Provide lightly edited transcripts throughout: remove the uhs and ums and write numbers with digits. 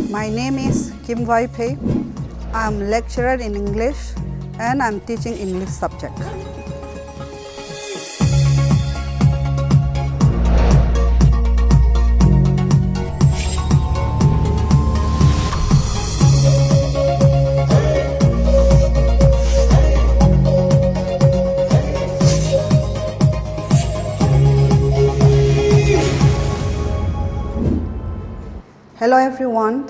My name is Kim Wai Pei. I am lecturer in English and I am teaching English subject. Hello everyone.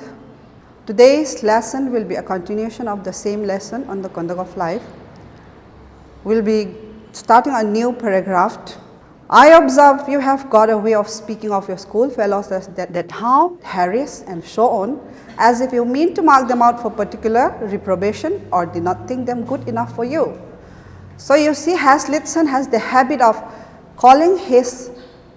Today's lesson will be a continuation of the same lesson on the conduct of life. We'll be starting a new paragraph. I observe you have got a way of speaking of your school fellows that how, harass and so on, as if you mean to mark them out for particular reprobation or did not think them good enough for you. So you see, Hamlet has the habit of calling his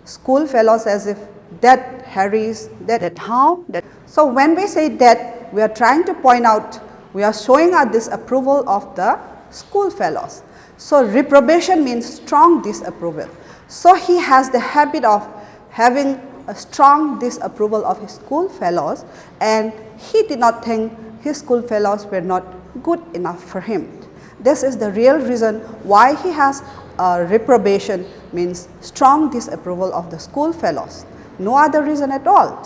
school fellows as if that harass, that how, that. So when we say that, we are trying to point out, we are showing our disapproval of the school fellows. So reprobation means strong disapproval. So he has the habit of having a strong disapproval of his school fellows, and he did not think his school fellows were not good enough for him. This is the real reason why he has reprobation, means strong disapproval of the school fellows. No other reason at all.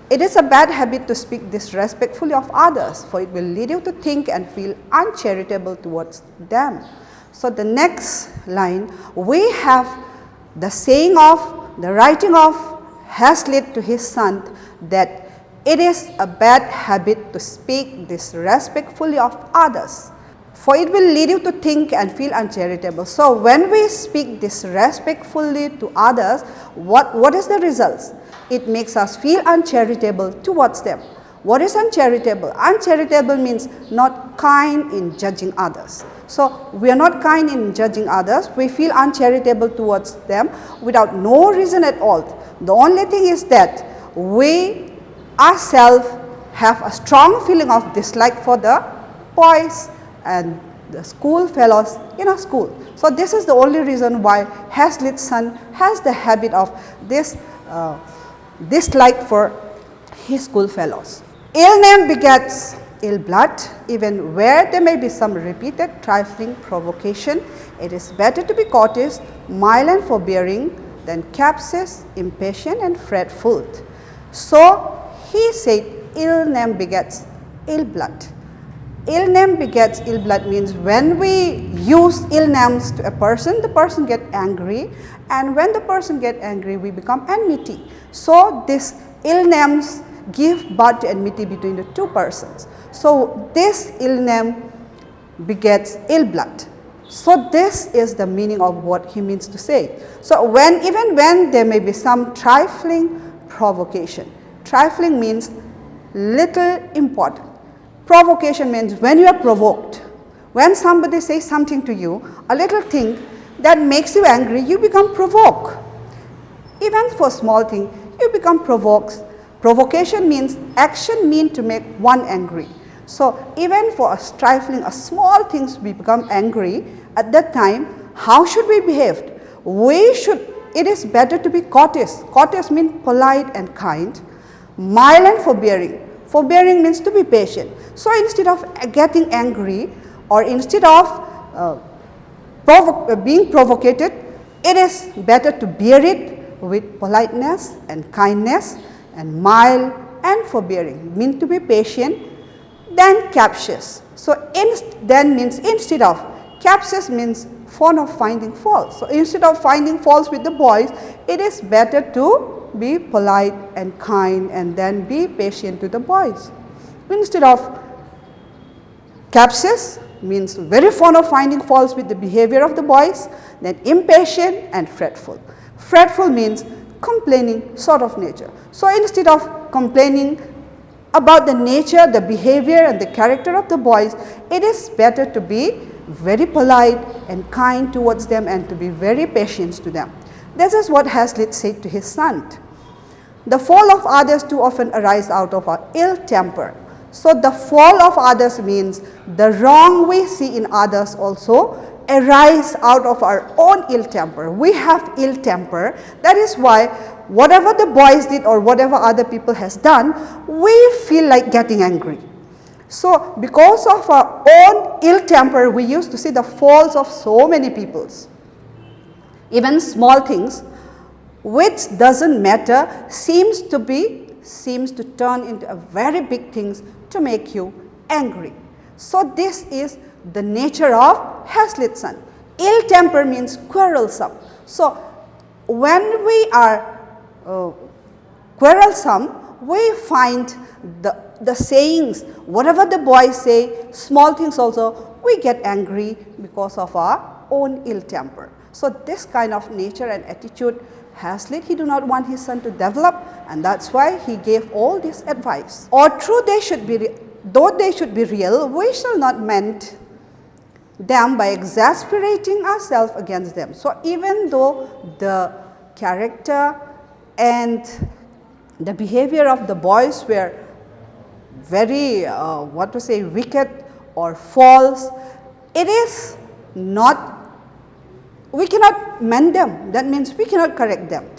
It is a bad habit to speak disrespectfully of others, for it will lead you to think and feel uncharitable towards them. So the next line, we have the saying of, the writing of Hamlet to his son, that it is a bad habit to speak disrespectfully of others, for it will lead you to think and feel uncharitable. So when we speak disrespectfully to others, what is the results? It makes us feel uncharitable towards them. What is uncharitable? Uncharitable means not kind in judging others. So we are not kind in judging others. We feel uncharitable towards them without no reason at all. The only thing is that we ourselves have a strong feeling of dislike for the boys and the school fellows in a school. So this is the only reason why Hamlet's son has the habit of this dislike for his school fellows. Ill name begets ill blood, even where there may be some repeated trifling provocation. It is better to be courteous, mild and forbearing than captious, impatient and fretful. So he said ill name begets ill blood. Ill name begets ill blood means when we use ill names to a person, the person gets angry, and when the person gets angry, we become enmity. So this ill names give birth to enmity between the two persons. So this ill name begets ill blood. So this is the meaning of what he means to say. So even when there may be some trifling provocation, trifling means little important. Provocation means when you are provoked. When somebody says something to you, a little thing that makes you angry, you become provoked. Even for small thing, you become provoked. Provocation means action mean to make one angry. So even for a trifling, a small things we become angry, at that time, how should we behave? It is better to be courteous. Courteous means polite and kind. Mild and forbearing. Forbearing means to be patient. So instead of getting angry or instead of being provoked, it is better to bear it with politeness and kindness, and mild and forbearing mean to be patient than captious. So then means instead of, captious means fond of finding faults. So instead of finding faults with the boys, it is better to be polite and kind and then be patient to the boys. Instead of captious means very fond of finding faults with the behavior of the boys, then impatient and fretful. Fretful means complaining sort of nature. So instead of complaining about the nature, the behavior and the character of the boys, it is better to be very polite and kind towards them and to be very patient to them. This is what Hamlet said to his son. The fall of others too often arise out of our ill temper. So the fall of others means the wrong we see in others also arise out of our own ill temper. We have ill temper. That is why whatever the boys did or whatever other people has done, we feel like getting angry. So because of our own ill temper, we used to see the faults of so many peoples. Even small things which doesn't matter seems to turn into a very big things to make you angry. So this is the nature of Hazlitt's son. Ill temper means quarrelsome. So when we are quarrelsome, we find the sayings, whatever the boys say, small things also, we get angry because of our own ill temper. So this kind of nature and attitude, Hazlitt, he do not want his son to develop, and that's why he gave all this advice. Or though they should be real, we shall not mend them by exasperating ourselves against them. So even though the character and the behavior of the boys were very, wicked or false, it is not, we cannot mend them. That means we cannot correct them.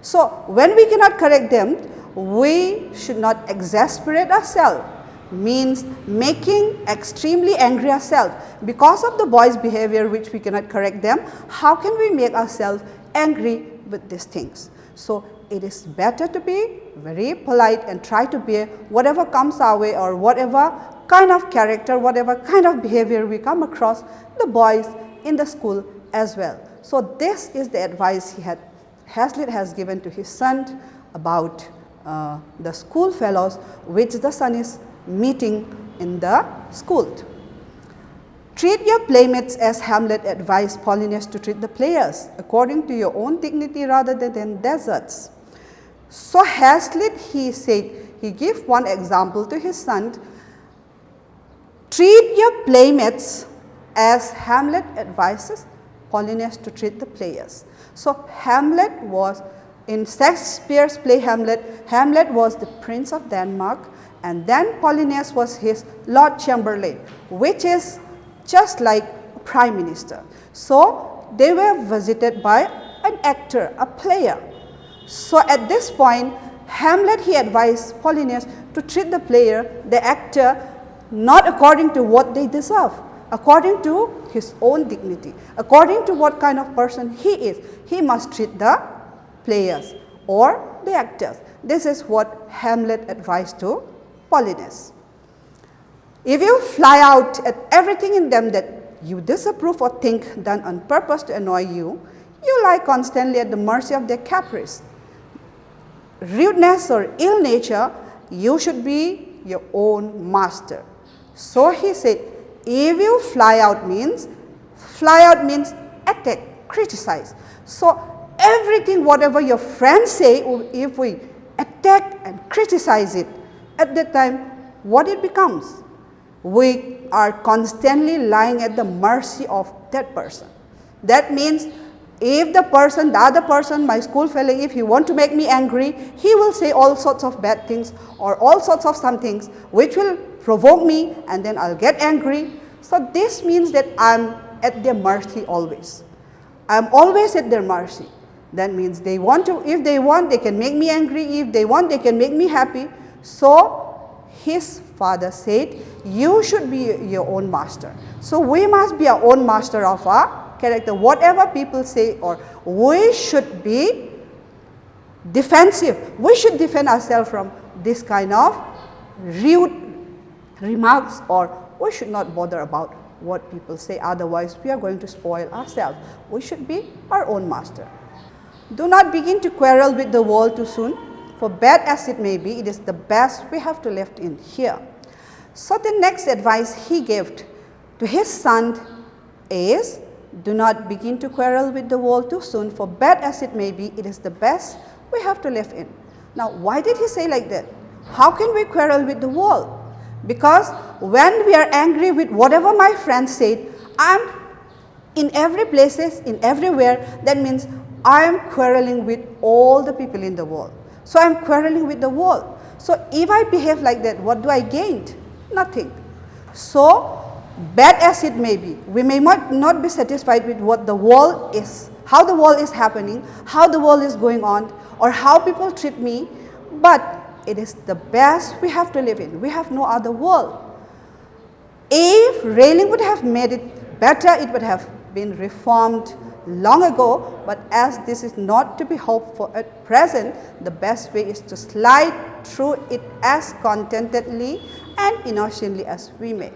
So when we cannot correct them, we should not exasperate ourselves. Means making extremely angry ourselves. Because of the boys' behavior which we cannot correct them, how can we make ourselves angry with these things? So it is better to be very polite and try to bear whatever comes our way, or whatever kind of character, whatever kind of behavior we come across the boys in the school as well. So this is the advice Hazlitt has given to his son about the school fellows which the son is meeting in the school. Treat your playmates as Hamlet advised Polonius to treat the players, according to your own dignity rather than deserts. So Hazlitt, he said, he gave one example to his son. Treat your playmates as Hamlet advises Polonius to treat the players. So Hamlet was, in Shakespeare's play Hamlet, Hamlet was the Prince of Denmark, and then Polonius was his Lord Chamberlain, which is just like a Prime Minister. So they were visited by an actor, a player. So at this point, Hamlet, he advised Polonius to treat the player, the actor, not according to what they deserve, according to his own dignity, according to what kind of person he is. He must treat the players or the actors. This is what Hamlet advised to Polonius. If you fly out at everything in them that you disapprove or think done on purpose to annoy you, you lie constantly at the mercy of their caprice. Rudeness or ill nature, you should be your own master. So he said, if you fly out means attack, criticize. So everything, whatever your friends say, if we attack and criticize it, at that time, what it becomes? We are constantly lying at the mercy of that person. That means if the other person, my school fellow, if he want to make me angry, he will say all sorts of bad things or all sorts of some things which will provoke me, and then I'll get angry. So this means that I'm at their mercy always. I'm always at their mercy. That means they want to, if they want, they can make me angry. If they want, they can make me happy. So his father said, you should be your own master. So we must be our own master of our character. Whatever people say, or we should be defensive. We should defend ourselves from this kind of rude remarks, or we should not bother about what people say, otherwise we are going to spoil ourselves. We should be our own master. Do not begin to quarrel with the world too soon, for bad as it may be, it is the best we have to live in here. So the next advice he gave to his son is, do not begin to quarrel with the world too soon, for bad as it may be, it is the best we have to live in. Now, why did he say like that? How can we quarrel with the world? Because when we are angry with whatever my friends said, I'm in every places, in everywhere, that means I am quarreling with all the people in the world. So I am quarreling with the world. So if I behave like that, what do I gain? Nothing. So bad as it may be, we may not be satisfied with what the world is, how the world is happening, how the world is going on, or how people treat me, but it is the best we have to live in. We have no other world. If railing would have made it better, it would have been reformed long ago, but as this is not to be hoped for at present, the best way is to slide through it as contentedly and innocently as we may.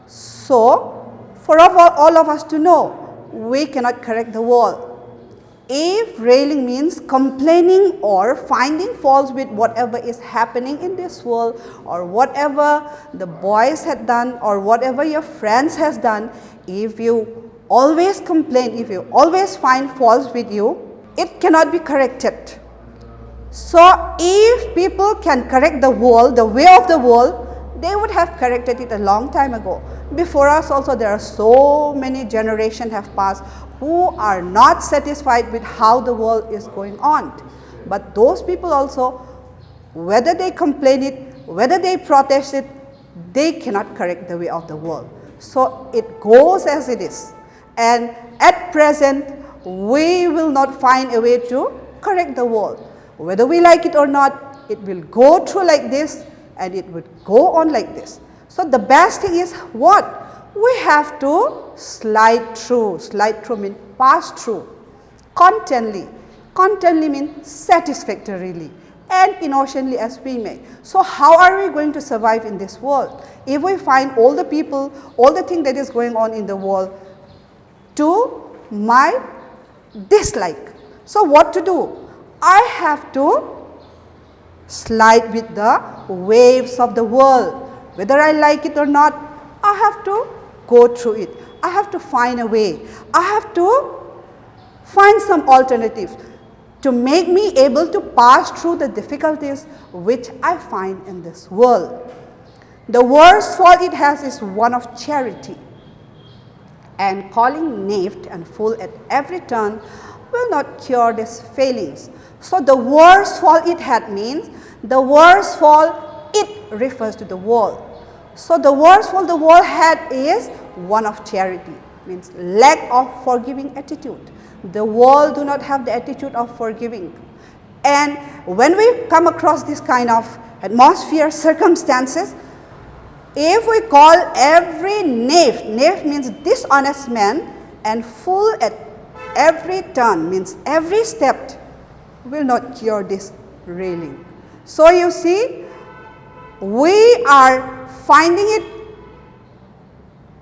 So, for all of us to know, we cannot correct the world. If railing means complaining or finding faults with whatever is happening in this world, or whatever the boys had done, or whatever your friends has done, if you always complain, if you always find faults with you, it cannot be corrected. So if people can correct the world, the way of the world, they would have corrected it a long time ago. Before us also there are so many generations have passed who are not satisfied with how the world is going on. But those people also, whether they complain it, whether they protest it, they cannot correct the way of the world. So it goes as it is. And at present, we will not find a way to correct the world. Whether we like it or not, it will go through like this, and it would go on like this. So the best thing is what? We have to slide through. Slide through means pass through. Contently. Contently means satisfactorily and innocently as we may. So how are we going to survive in this world? If we find all the people, all the thing that is going on in the world to my dislike. So what to do? I have to slide with the waves of the world. Whether I like it or not, I have to go through it. I have to find a way. I have to find some alternatives to make me able to pass through the difficulties which I find in this world. The worst fault it has is one of charity. And calling knave and fool at every turn will not cure these failings. So the worst fault it had means the worst fault it refers to the world. So the worst fault the world had is one of charity, means lack of forgiving attitude. The world do not have the attitude of forgiving. And when we come across this kind of atmosphere, circumstances, if we call every knave, knave means dishonest man, and fool at every turn means every step, will not cure this railing. So you see, we are finding it,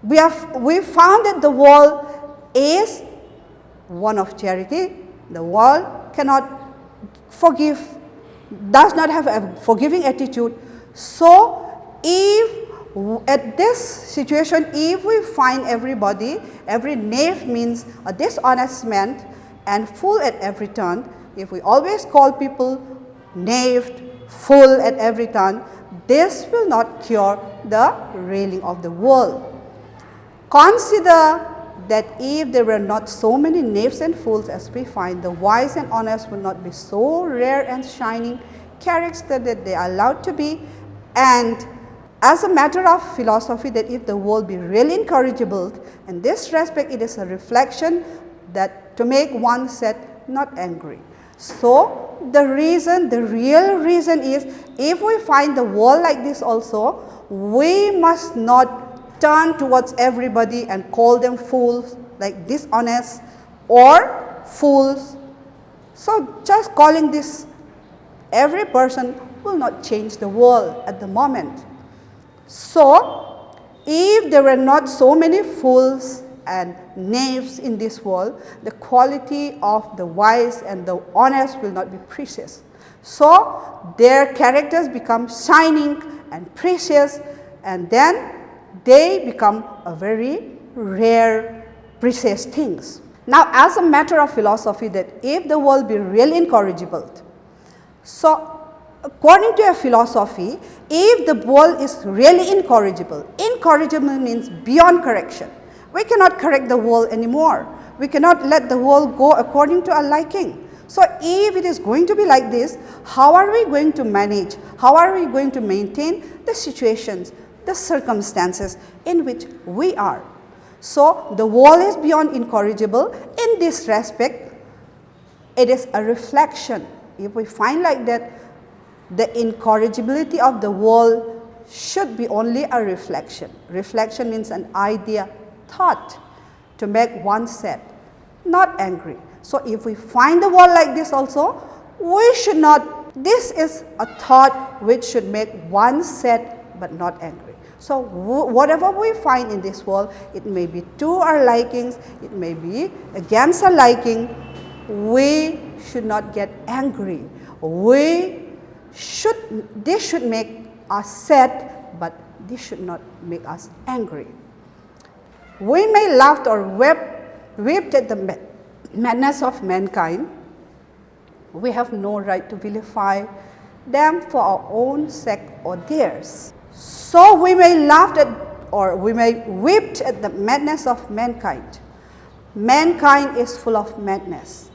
we found that the world is one of charity. The world cannot forgive, does not have a forgiving attitude. So if at this situation, if we find everybody, every knave means a dishonest man and fool at every turn, if we always call people knave, fool at every turn, this will not cure the railing of the world. Consider that if there were not so many knaves and fools as we find, the wise and honest would not be so rare and shining characters that they are allowed to be. And as a matter of philosophy, that if the world be really incorrigible, in this respect it is a reflection that to make one set not angry. So the real reason is, if we find the world like this also, we must not turn towards everybody and call them fools, like dishonest or fools. So just calling this every person will not change the world at the moment. So if there were not so many fools and knaves in this world, the quality of the wise and the honest will not be precious. So their characters become shining and precious, and then they become a very rare, precious things. Now, as a matter of philosophy, that if the world be really incorrigible, so according to a philosophy, if the world is really incorrigible, incorrigible means beyond correction. We cannot correct the world anymore. We cannot let the world go according to our liking. So if it is going to be like this, how are we going to manage? How are we going to maintain the situations? the circumstances in which we are. So the world is beyond incorrigible. In this respect, it is a reflection. If we find like that, the incorrigibility of the world should be only a reflection. Reflection means an idea, thought, to make one sad, not angry. So if we find the world like this also, we should not, this is a thought which should make one sad but not angry. So whatever we find in this world, it may be to our likings, it may be against our liking, we should not get angry. This should make us sad, but this should not make us angry. We may laugh or weep at the madness of mankind. We have no right to vilify them for our own sake or theirs. So we may laugh at or we may weep at the madness of mankind. Mankind is full of madness.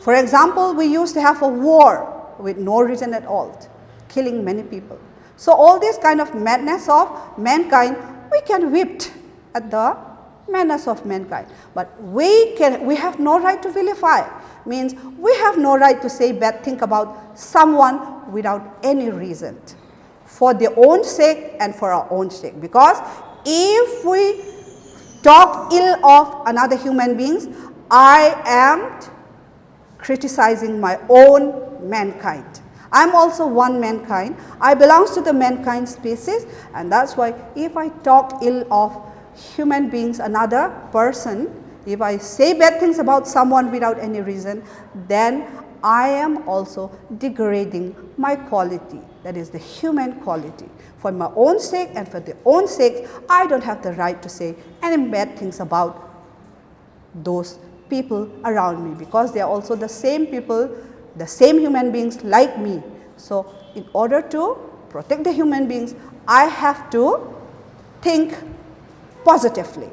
For example, we used to have a war with no reason at all, killing many people. So all this kind of madness of mankind, we can weep at the madness of mankind. But we have no right to vilify. Means we have no right to say bad thing about someone without any reason, for their own sake and for our own sake. Because if we talk ill of another human beings, I am criticizing my own mankind. I am also one mankind. I belong to the mankind species, and that's why if I talk ill of human beings, another person, if I say bad things about someone without any reason, then I am also degrading my quality, that is the human quality. For my own sake and for their own sake, I don't have the right to say any bad things about those people around me, because they are also the same people, the same human beings like me. So in order to protect the human beings, I have to think positively.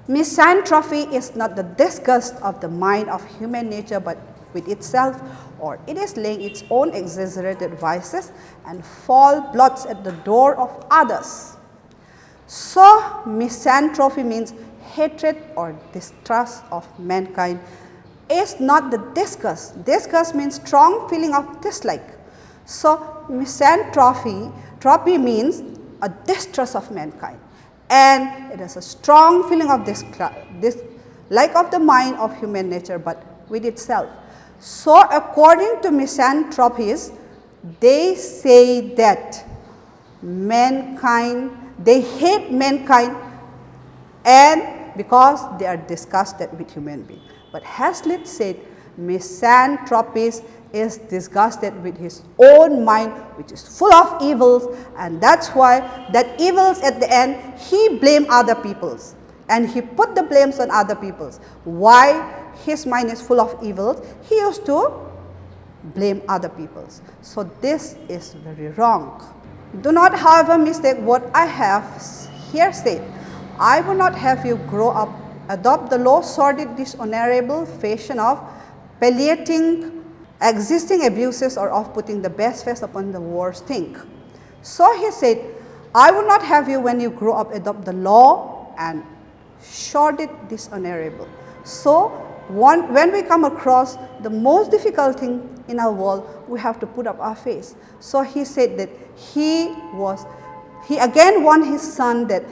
Misanthropy is not the disgust of the mind of human nature but with itself, or it is laying its own exaggerated vices and false blots at the door of others. So misanthropy means hatred or distrust of mankind is not the disgust. Disgust means strong feeling of dislike. So misanthropy means a distrust of mankind, and it is a strong feeling of dislike of the mind of human nature but with itself. So according to misanthropists, they say that mankind, they hate mankind, and because they are disgusted with human beings. But Hazlitt said misanthropist is disgusted with his own mind, which is full of evils, and that's why that evils at the end he blame other people's, and he put the blames on other people's. Why his mind is full of evils? He used to blame other people's. So this is very wrong. Do not, however, mistake what I have here said. I will not have you grow up, adopt the low, sordid, dishonorable fashion of palliating existing abuses or of putting the best face upon the worst thing. So he said, I will not have you when you grow up adopt the law and sordid, dishonorable. So when we come across the most difficult thing in our world, we have to put up our face. So he said that he again warned his son that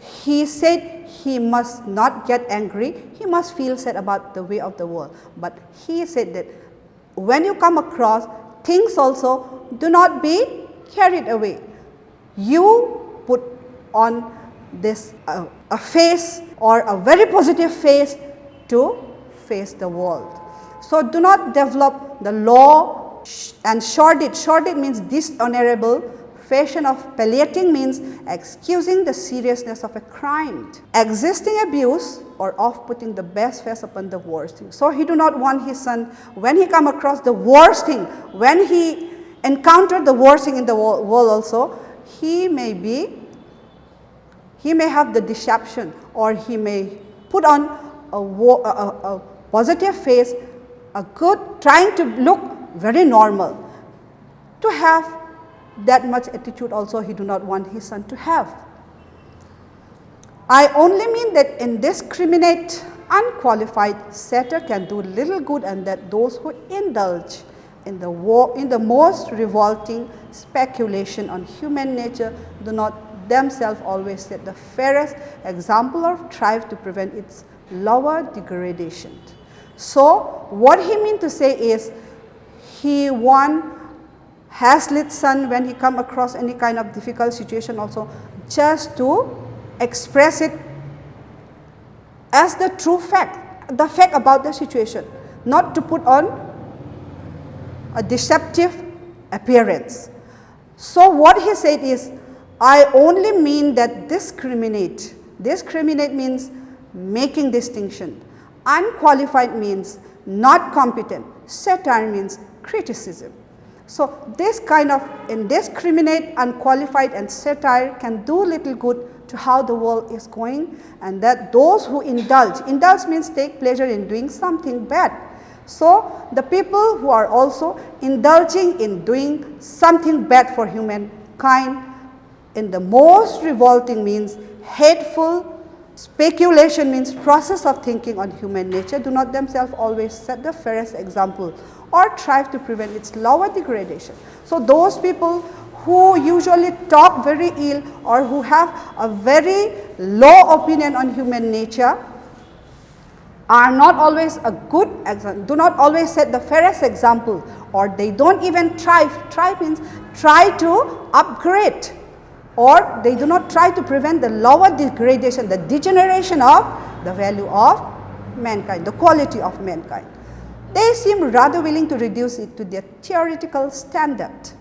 he said he must not get angry, he must feel sad about the way of the world. But he said that when you come across things also, do not be carried away. You put on this a face or a very positive face to face the world. So do not develop the law and sordid. Sordid means dishonorable. Fashion of palliating means excusing the seriousness of a crime. Existing abuse or of putting the best face upon the worst thing. So he do not want his son, when he come across the worst thing, when he encountered the worst thing in the world also, he may have the deception, or he may put on a positive face, a good, trying to look very normal, to have that much attitude also he do not want his son to have. I only mean that indiscriminate, unqualified satire can do little good, and that those who indulge in the most revolting speculation on human nature do not themselves always set the fairest example or strive to prevent its lower degradation. So what he mean to say is, he warned Hazlitt's son when he come across any kind of difficult situation also, just to express it as the true fact, the fact about the situation, not to put on a deceptive appearance. So what he said is, I only mean that discriminate. Discriminate means making distinction. Unqualified means not competent. Satire means criticism. So this kind of indiscriminate, unqualified and satire can do little good to how the world is going, and that those who indulge means take pleasure in doing something bad. So the people who are also indulging in doing something bad for humankind in the most revolting means hateful, speculation means process of thinking on human nature, do not themselves always set the fairest example or strive to prevent its lower degradation. So those people who usually talk very ill or who have a very low opinion on human nature are not always a good example, do not always set the fairest example, or they don't even try. Try means try to upgrade, or they do not try to prevent the lower degradation, the degeneration of the value of mankind, the quality of mankind. They seem rather willing to reduce it to their theoretical standard.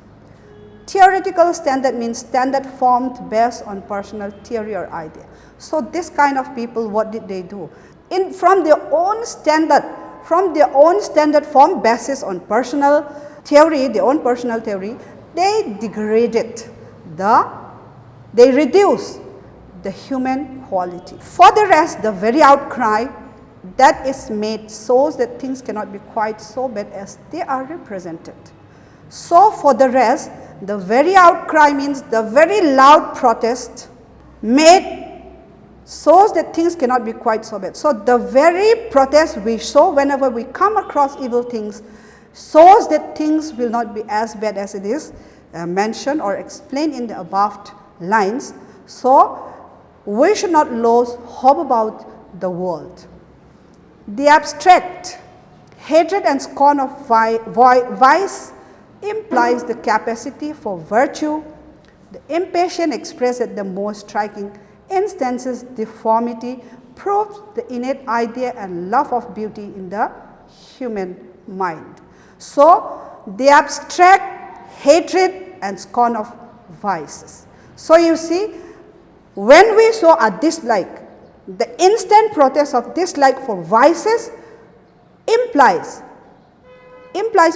Theoretical standard means standard formed based on personal theory or idea. So this kind of people, what did they do? From their own standard formed basis on personal theory, their own personal theory, they degraded they reduce the human quality. For the rest, the very outcry that is made shows that things cannot be quite so bad as they are represented. So for the rest, the very outcry means the very loud protest made shows that things cannot be quite so bad. So the very protest we show whenever we come across evil things shows that things will not be as bad as it is mentioned or explained in the above lines. So we should not lose hope about the world. The abstract hatred and scorn of vice implies the capacity for virtue. The impatient expressed at the most striking instances deformity proves the innate idea and love of beauty in the human mind. So the abstract hatred and scorn of vices. So you see, when we show a dislike, the instant protest of dislike for vices implies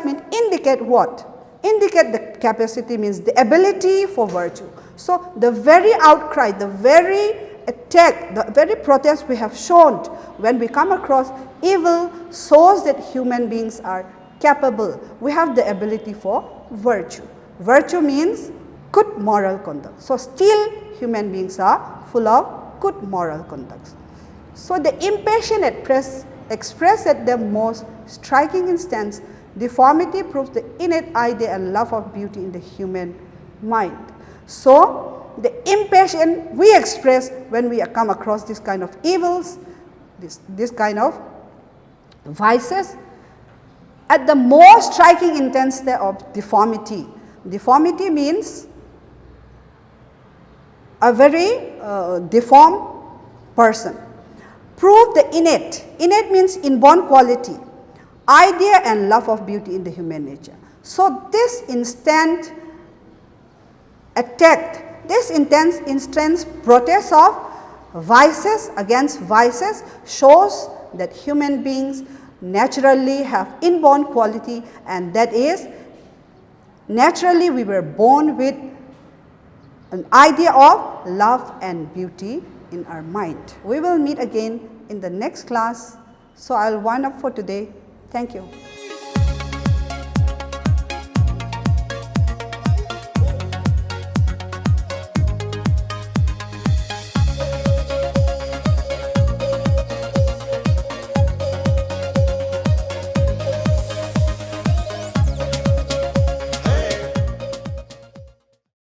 means indicate what? Indicate the capacity means the ability for virtue. So the very outcry, the very attack, the very protest we have shown when we come across evil shows that human beings are capable. We have the ability for virtue. Virtue means good moral conduct. So still human beings are full of good moral conduct. So the impatient express at their most striking instance deformity proves the innate idea and love of beauty in the human mind. So the impatient we express when we come across this kind of evils, this kind of vices, at the most striking intensity of deformity. Deformity means a very deformed person. Prove the innate. Innate means inborn quality, idea and love of beauty in the human nature. So this instant attack, this intense protest of vices against vices shows that human beings naturally have inborn quality, and that is naturally we were born with an idea of love and beauty in our mind. We will meet again in the next class. So I'll wind up for today. Thank you.